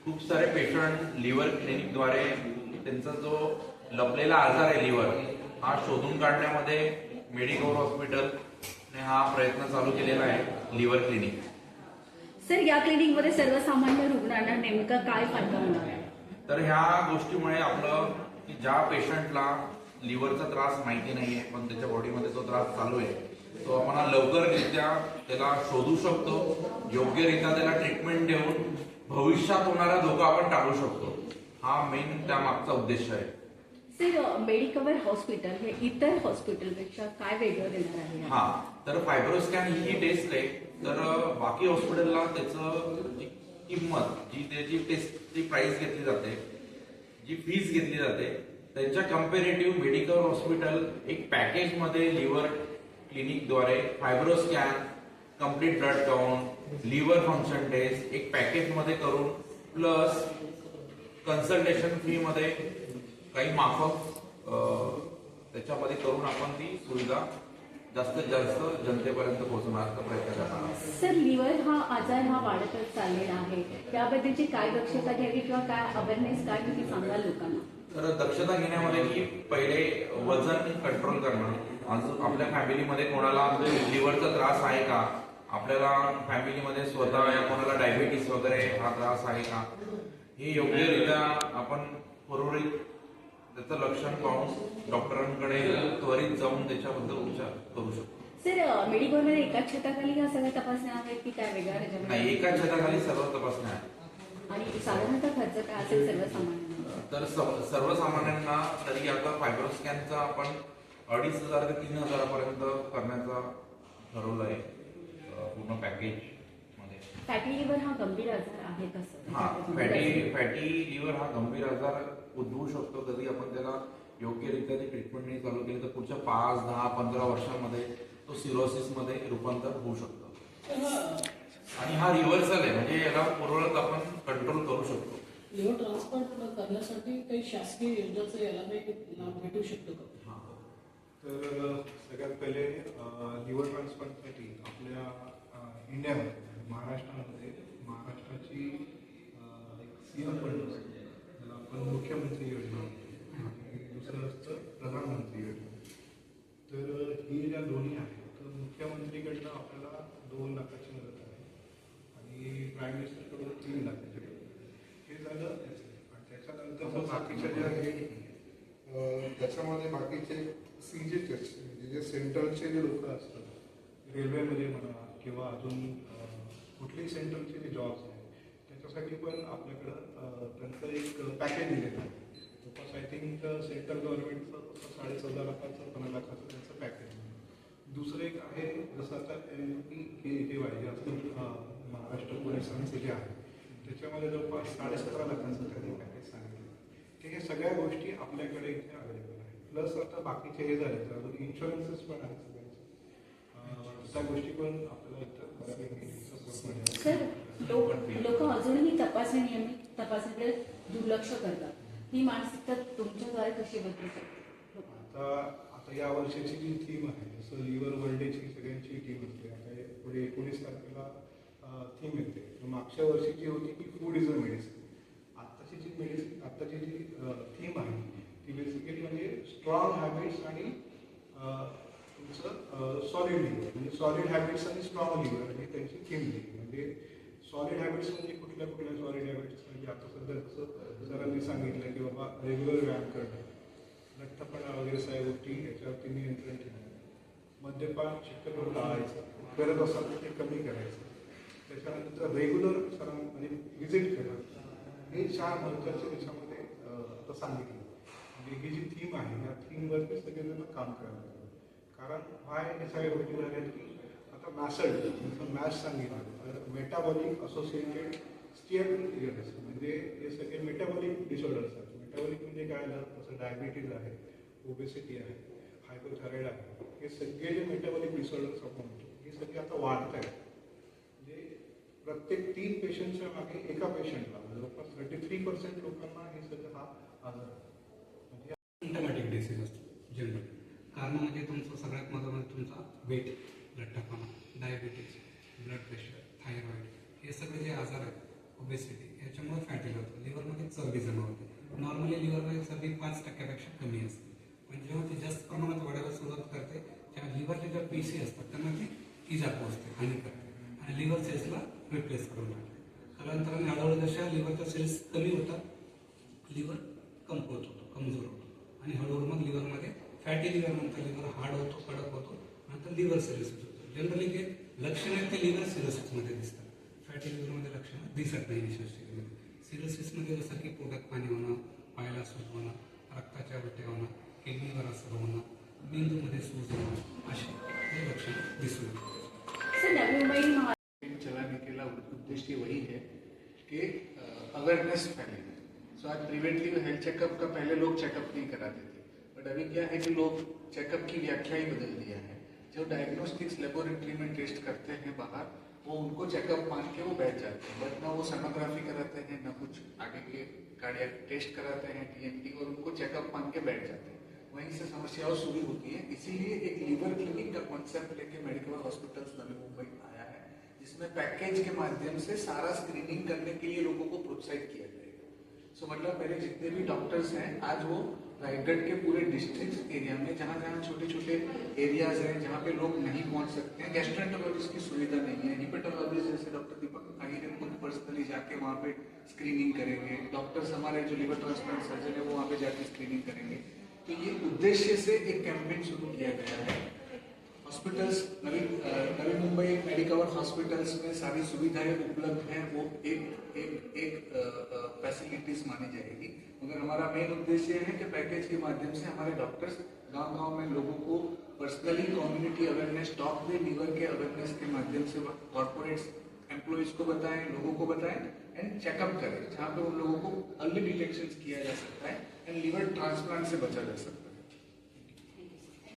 खूप सारे patient liver क्लिनिकद्वारे त्यांचा जो लपलेला आजार आहे लिव्हर हा शोधून काढण्यामध्ये मेडिकवर हॉस्पिटलने हा प्रयत्न चालू केलेला आहे लिव्हर क्लिनिक. सर या क्लिनिकमध्ये सर्वसामान्य रुग्णांना नेमका काय फायदा होणार आहे? तर ह्या गोष्टीमुळे आपलं की ज्या पेशंटला लिव्हरचा त्रास माहिती नाहीये पण त्याच्या बॉडीमध्ये तो त्रास चालू आहे तो आपण लवकररित्या त्याला शोधू शकतो, योग्यरित्या त्याला ट्रीटमेंट देऊन भविष्यात होणारा धोका आपण टाळू शकतो. हा मेन त्या मागचा उद्देश आहे. सर मेडिकवर हॉस्पिटल हे इतर हॉस्पिटलपेक्षा काय वेगळं देणार आहे? हा तर फायब्रोस्कॅन ही टेस्ट आहे तर बाकी हॉस्पिटलला त्याचं जी किंमत जी त्याची टेस्टची प्राइस घेतली जाते, जी फीस घेतली जाते त्यांच्या कम्पेरेटिव्ह मेडिकल हॉस्पिटल एक पॅकेज मध्ये लिव्हर क्लिनिकद्वारे fibroscan, complete blood count, liver function test एक पॅकेज मध्ये करून प्लस कन्सल्टेशन फी मध्ये काही माफक त्याच्यामध्ये करून आपण ती सुविधा जास्तीत जास्त जनतेपर्यंत पोहोचवण्याचा प्रयत्न करणार. सर लिव्हर हा आजार हा वाढतच चाललेला आहे, त्याबद्दलची काय दक्षता घ्यावी किंवा काय अवेअरनेस काय तुम्ही सांगाल लोकांना? तर दक्षता घेण्यामध्ये की पहिले वजन कंट्रोल करणं. अजून आपल्या फॅमिलीमध्ये कोणाला लिव्हरचा त्रास आहे का, आपल्याला फॅमिलीमध्ये स्वतः या कोणाला डायबिटीस वगैरे हा त्रास आहे का हे योग्यरित्या आपण पूर्वरित त्याचं लक्षण पाहून डॉक्टरांकडे त्वरित जाऊन त्याच्याबद्दल उपचार करू शकतो. सर मेडिकलमध्ये एकाच छताखाली ह्या सगळ्या तपासण्या आहेत की काय वेगळ्या नाही, एकाच छताखाली सर्व तपासण्या आहेत. आणि साधारणतः खर्च काय असेल सर्वसामान्यांना? तर सर्वसामान्यांना तरी आता फायब्रोस्कॅनचा आपण 2,500 ते 3,000 पर्यंत करण्याचा ठरवलं आहे पूर्ण पॅकेज मध्ये. फॅटी लिव्हर हा गंभीर आजार आहे कसं? हा फॅटी लिव्हर हा गंभीर आजार उद्भवू शकतो. कधी आपण त्याला योग्यरित्या ती ट्रीटमेंट नाही चालू केली तर पुढच्या 5, 10, 15 वर्षांमध्ये तो सिरोसिस मध्ये रूपांतर होऊ शकतो. आणि हा रिव्हर्सल आहे म्हणजे याला पूर्ववत आपण कंट्रोल करू शकतो. लिव्हर ट्रान्सप्लांट करण्यासाठी काही शासकीय योजनांचा याला काही लाभ भेटू शकतो का? तर सगळ्यात पहिले लिव्हर ट्रान्सप्लांटसाठी आपल्या इंडियामध्ये महाराष्ट्रामध्ये महाराष्ट्राची एक सीएम फंड असतो त्याला आपण मुख्यमंत्री योजना आणि दुसरं असतं प्रधानमंत्री योजना. तर ही ज्या दोन्ही आहेत तर मुख्यमंत्रीकडनं आपल्याला 2 लाखाची मदत आहे आणि प्राईम मिनिस्टरकडून 3 लाखाची मदत. हे झालं आणि त्याच्यानंतर बाकीच्या ज्या हे त्याच्यामध्ये बाकीचे सीजेचेच म्हणजे जे सेंट्रलचे जे लोक असतात रेल्वेमध्ये म्हणा किंवा अजून कुठलेही सेंट्रलचे जे जॉब्स आहेत त्याच्यासाठी पण आपल्याकडं त्यांचं एक पॅकेज दिलेलं आहे. जवळपास आय थिंक सेंट्रल गव्हर्नमेंटचं 14.5 लाखाचं 15 लाखाचं त्यांचं पॅकेज आहे. दुसरं एक आहे जसं आता NPKY जे असतं महाराष्ट्र पोलिसांचे जे आहे त्याच्यामध्ये जवळपास 17.5 लाखांचं त्यांनी पॅकेज सांगितलं. तर हे सगळ्या गोष्टी आपल्याकडे इथे अवेलेबल आहे. प्लस आता बाकीचे हे झाले तर अजून इन्शुरन्सेस पण आहेत सगळ्यांचे. त्या गोष्टी पण आपल्याला इथं बऱ्यापैकी सपोर्ट मिळेल. सर लोक अजूनही नियमित तपासणीकडे दुर्लक्ष करतात, ही मानसिकता तुमच्याद्वारे कशी बदलू शकते? आता या वर्षाची जी थीम आहे जसं लिव्हर वर्ल्ड डेची सगळ्यांची थीम असते. आता पुढे 19 तारखेला थीम येते. मागच्या वर्षीची होती की फूड इज अ मेडिसिन. आत्ताची जी थीम आहे ती बेसिकली म्हणजे स्ट्रॉंग हॅबिट्स आणि तुमचं सॉलिड लिव्हर म्हणजे सॉलिड हॅबिट्स आणि स्ट्रॉंग लिव्हर ही त्यांची थीम दिली. म्हणजे सॉलिड हॅबिट्स म्हणजे कुठल्या सॉलिड हॅबिट्स म्हणजे आता सध्या जसं सरांनी सांगितलं की बाबा रेग्युलर व्यायाम करणं, लठ्ठपणा वगैरे सगळ्या गोष्टी याच्यावरती नियंत्रण ठेवणं, मद्यपान शक्यतो टाळायचं, गरज असेल तर ते कमी करायचं. त्याच्यानंतर रेग्युलर म्हणजे विजिट करणं, हे 4 महत्त्वाचे त्याच्यामध्ये आता सांगितलं. म्हणजे ही जी थीम आहे या थीमवरती सगळेजण काम करायला लागले. कारण व्हाय डिसाईड होती झाले की आता मॅसल्ट जसं मॅस सांगितलं तर मेटाबॉलिक असोसिएटेड स्टिअर्स म्हणजे हे सगळे मेटाबॉलिक डिसऑर्डर्स आहेत. मेटाबॉलिक म्हणजे काय झालं, जसं डायबिटीज आहे, ओबेसिटी आहे, हायपोथायरॉइड आहे, हे सगळे जे मेटाबॉलिक डिसऑर्डर्स आपण म्हणतो हे सगळे आता वाढत आहेत. म्हणजे प्रत्येक 3 पेशंटच्या मागे एका पेशंटला जवळपास 33% लोकांना हे सगळं हा आजार आहे. सिम्टमॅटिक डिसीज असतो जनरली. कारण म्हणजे तुमचं सगळ्यात महत्त्वाचं तुमचा वेट, लठ्ठपणा, डायबिटीज, ब्लड प्रेशर, थायरॉइड, हे सगळे जे आजार आहेत, ओबेसिटी, याच्यामुळे फॅटी होतं. लिव्हरमध्ये चरबी जमा होते. नॉर्मली लिव्हरमध्ये चरबी 5% कमी असते, पण जेव्हा ती जास्त प्रमाणात वाढायला सुरुवात करते तेव्हा लिव्हरचे ज्या पेशी असतात त्यांना ती इजा पोहोचते, हानी करते आणि लिव्हर सेल्सला रिप्लेस करून टाकते. कालांतराने हळूहळू जशा लिव्हरच्या सेल्स कमी होतात, लिव्हर कमकुवत होतो, कमजोर होतो आणि हळूहळू मग लिव्हरमध्ये फॅटी लिव्हर नंतर लिव्हर हार्ड होतो, कडक होतो, नंतर लिव्हर सिरोसिस होतो. जनरली जे लक्षणं आहेत ते लिव्हर सिरोसिसमध्ये दिसतात. फॅटी लिव्हरमध्ये लक्षणं दिसत नाही निश्चितमध्ये. सिरोसिसमध्ये जसं की पोटात पाणी होणं, पायाला सूज होणं, रक्ताच्या उलट्या होणं, किडनीवर असर होणं, मेंदूमध्ये सूज होणं, अशी हे लक्षणं दिसून येतात. सर, नवी मुंबई महा चलाने के उद्देश्य वही है कि अवेयरनेस फैले. सो आज प्रिवेंटिव हेल्थ चेकअप का पहले लोग चेकअप नहीं कराते थे, बट अभी क्या है कि लोग चेकअप की व्याख्या ही बदल दिया है. जो डायग्नोस्टिक्स लेबोरेटरी में टेस्ट करते हैं बाहर, वो उनको चेकअप मान के वो बैठ जाते हैं, बट ना वो सोनोग्राफी कराते हैं, ना कुछ आगे के कार्डियक टेस्ट कराते हैं, टीएमटी, और उनको चेकअप मान के बैठ जाते हैं. वहीं से समस्याओं शुरू होती है. इसीलिए एक लीवर क्लिनिक का कॉन्सेप्ट लेके मेडिकल हॉस्पिटल्स नवी मुंबई आया है, जिसमें पैकेज के माध्यम से सारा स्क्रीनिंग करने के लिए लोगों को प्रोत्साहित किया जाएगा. सो मतलब मेरे जितने भी डॉक्टर्स हैं आज वो रायगढ़ के पूरे डिस्ट्रिक्ट एरिया में जहाँ जहाँ छोटे छोटे एरियाज हैं जहाँ पे लोग नहीं पहुँच सकते हैं, गैस्ट्रोएंटरोलॉजिस्ट की सुविधा नहीं है, हिपेटोलॉजिस्ट जैसे डॉक्टर दीपक आहिर खुद पर्सनली जाके वहाँ पे स्क्रीनिंग करेंगे. डॉक्टर्स हमारे जो लिवर ट्रांसप्लांट सर्जन है वो वहाँ पे जाके स्क्रीनिंग करेंगे. तो ये उद्देश्य से एक कैंपेन शुरू किया गया है. Hospitals Navi Mumbai Medicover hospitals में सारी सुविधाएं उपलब्ध हैं, वो एक फैसिलिटीज मानी जाएगी. मगर हमारा मेन उद्देश्य है कि पैकेज के माध्यम से हमारे डॉक्टर्स गांव-गांव में लोगों को पर्सनली कम्युनिटी अवेयरनेस टॉक में लीवर के अवेयरनेस के माध्यम से कॉर्पोरेट एम्प्लॉइज को बताएं, लोगों को बताएं एंड चेकअप करें, जहाँ पे उन लोगों को अर्ली डिटेक्शन किया जा सकता है एंड लीवर ट्रांसप्लांट से बचा जा सकता है.